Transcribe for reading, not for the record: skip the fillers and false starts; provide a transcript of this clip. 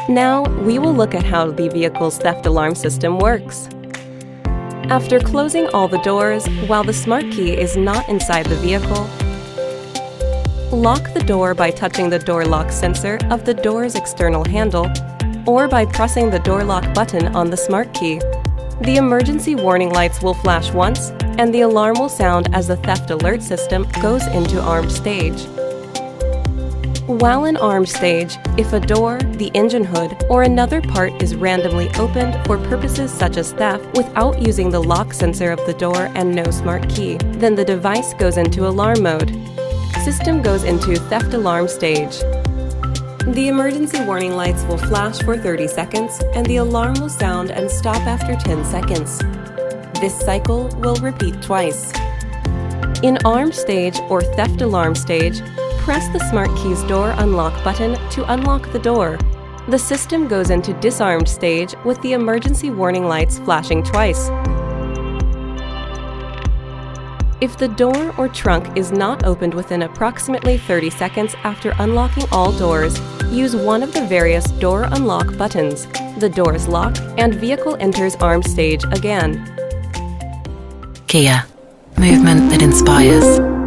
Now, we will look at how the vehicle's theft alarm system works. After closing all the doors, while the smart key is not inside the vehicle, lock the door by touching the door lock sensor of the door's external handle or by pressing the door lock button on the smart key. The emergency warning lights will flash once, and the alarm will sound as the theft alert system goes into armed stage. While in armed stage, if a door, the engine hood, or another part is randomly opened for purposes such as theft without using the lock sensor of the door and no smart key, then the device goes into alarm mode. System goes into theft alarm stage. The emergency warning lights will flash for 30 seconds, and the alarm will sound and stop after 10 seconds. This cycle will repeat twice. In armed stage or theft alarm stage, press the smart key's door unlock button to unlock the door. The system goes into disarmed stage with the emergency warning lights flashing twice. If the door or trunk is not opened within approximately 30 seconds after unlocking all doors, use one of the various door unlock buttons. The door is locked and vehicle enters armed stage again. Kia, movement that inspires.